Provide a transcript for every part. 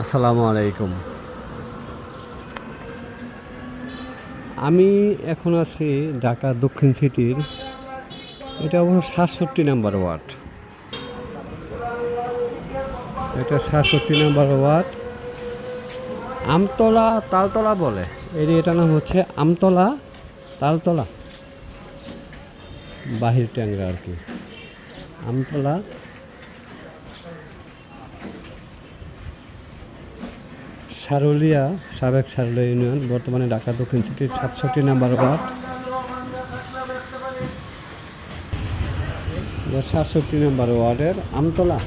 আসসালামু আলাইকুম। আমি এখন আছি ঢাকা দক্ষিণ সিটির, এটা অবশ্য ৬৭ নম্বর ওয়ার্ড। এটা ৬৭ নম্বর ওয়ার্ড, আমতলা তালতলা বলে। এটার নাম হচ্ছে আমতলা তালতলা, বাহির ট্যাংরা আর কি। আমতলা সারুলিয়া, সাবেক সারুলিয়া ইউনিয়ন, বর্তমানে ঢাকা দক্ষিণ সিটির ৬৭ নম্বর ওয়ার্ড। ৬৭ নম্বর ওয়ার্ডের আমতলা,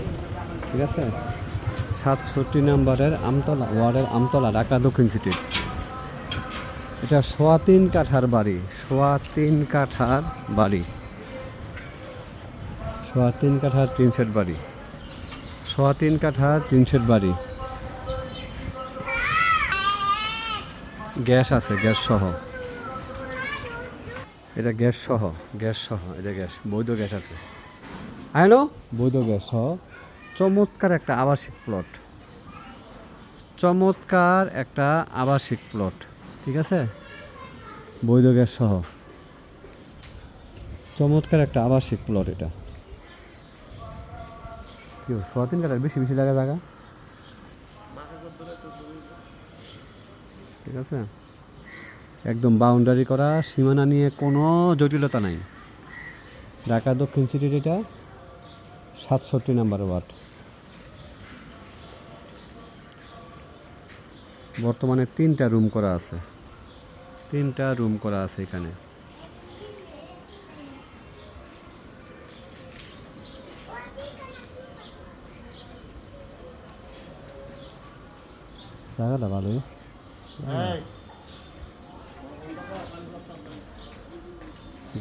ঠিক আছে। ৬৭ নম্বরের আমতলা ওয়ার্ডের আমতলা, ঢাকা দক্ষিণ সিটির। এটা ৩.৫ কাঠার বাড়ি, ৩.৫ কাঠার বাড়ি, ৩.৫ কাঠার ৩ সেট বাড়ি, ৩.৫ কাঠার ৩ সেট বাড়ি। গ্যাস আছে, গ্যাস সহ। এটা গ্যাস সহ, গ্যাস সহ, এটা গ্যাস, বৈধ গ্যাস আছে। হ্যালো, বৈধ গ্যাস সহ। চমৎকার একটা আবাসিক প্লট, চমৎকার একটা আবাসিক প্লট, ঠিক আছে। বৈধ গ্যাস সহ চমৎকার একটা আবাসিক প্লট। এটা কি ৩.৫ কাঠার বেশি বেশি লাগা জায়গা, ঠিক আছে। একদম বাউন্ডারি করা, সীমানা নিয়ে কোনো জটিলতা নাই। ঢাকা দক্ষিণ সিটির এটা ৬৭ নম্বর ওয়ার্ড। বর্তমানে 3টা রুম করা আছে, 3টা রুম করা আছে এখানে। জায়গাটা ভালোই।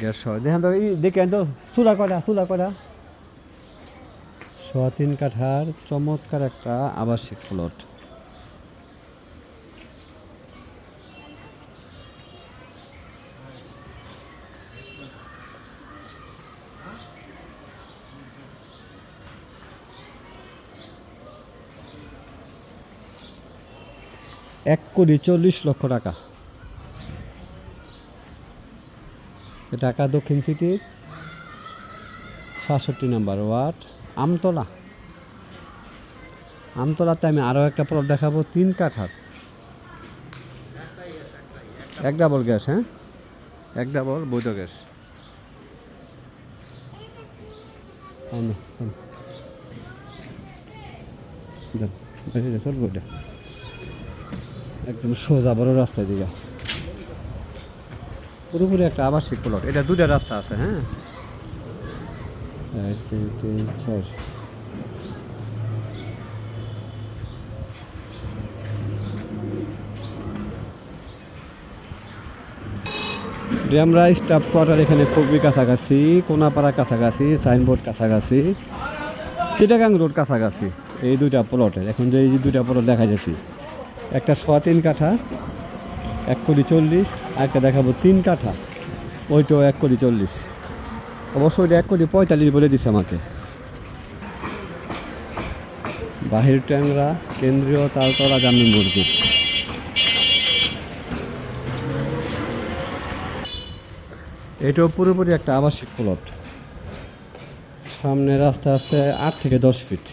গ্যাস সহ দেখেন তো, দেখেন তো চুলা কয়টা, চুলা কয়টা। ৩.৫ কাঠার চমৎকার একটা আবাসিক প্লট। $১,৪০,০০,০০০ টাকা। ঢাকা দক্ষিণ সিটির ৬৭ নম্বর ওয়ার্ড, আমতলা। আমতলাতে আমি আরও একটা প্লট দেখাবো, 3 কাঠার, 1 ডাবল গ্যাস। হ্যাঁ, 1 ডাবল বৈধ গ্যাস। চলবো, এটা একদম সোজা বড় রাস্তায় দিকে, পুরোপুরি একটা আবাসিক প্লট। এটা 2টা রাস্তা আছে। হ্যাঁ, 1 2 3 4। আমরা স্টাফ কোয়ার্টার এখানে খুবই কাছাকাছি, কোনাপাড়া কাছাকাছি, সাইনবোর্ড কাছাকাছি, চিটাগাং রোড কাছাকাছি। এই 2টা প্লটের এখন যে এই 2টা প্লট দেখা যাচ্ছে, একটা 3.৫ কাঠা 1,40,০০,০০০, আর একটা দেখাবো 3 কাঠা, ওইটাও 1,40,০০,০০০। অবশ্যই ওইটা 1,45,০০,০০০ বলে দিছে আমাকে। বাহির ট্যাংরা, কেন্দ্রীয় তালতলা জামে মসজিদ। এটাও পুরোপুরি একটা আবাসিক প্লট। সামনে রাস্তা আছে 8 থেকে 10 ফিট,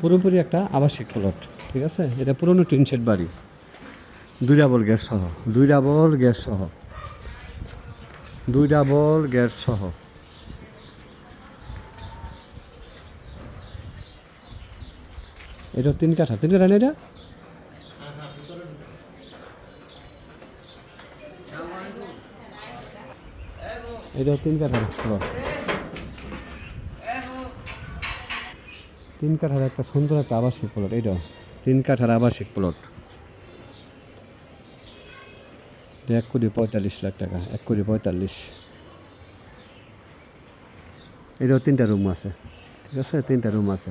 পুরোপুরি একটা আবাসিক প্লট, ঠিক আছে। এটা পুরনো 3 সেট বাড়ি, 2 ডাবল গ্যাস সহ, 2 ডাবল গ্যাস সহ, 2 ডাবল গ্যাস সহ। এটা 3 কাঠা, 3 কাঠা না এটা? এটাও 3 কাঠার প্লট, 3 কাঠার একটা সুন্দর একটা আবাসিক প্লট। এটাও 3 কাঠার আবাসিক প্লট। 1,45,00,000 টাকা, 1,45,00,000। এটাও 3টা রুম আছে, ঠিক আছে, 3টা রুম আছে।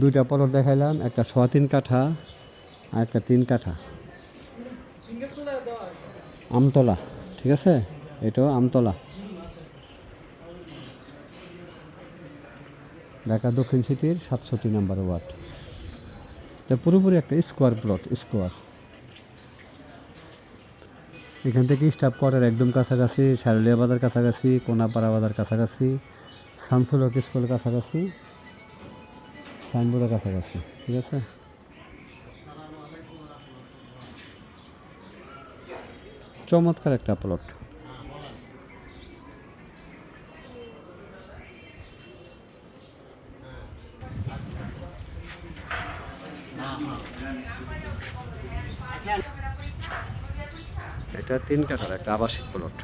দুইটা প্লট দেখাইলাম, একটা 3.৫ কাঠা আর একটা 3 কাঠা। আমতলা, ঠিক আছে, এটাও আমতলা। ঢাকা দক্ষিণ সিটির ৬৭ নম্বর ওয়ার্ড। এটা পুরোপুরি একটা স্কোয়ার প্লট, স্কোয়ার। এখান থেকে স্টাফ কোয়ার্টার একদম কাছাকাছি, শারুলিয়া বাজার কাছাকাছি, কোনাপাড়া বাজার কাছাকাছি, শামসুল হক স্কুল কাছাকাছি, সাইনবোর্ডের কাছাকাছি। ঠিক আছে, চমৎকার একটা প্লট। এটা 3 কাঠার একটা আবাসিক প্লট।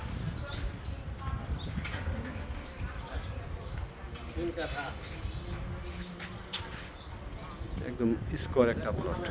একদম স্কোয়ার একটা প্লট।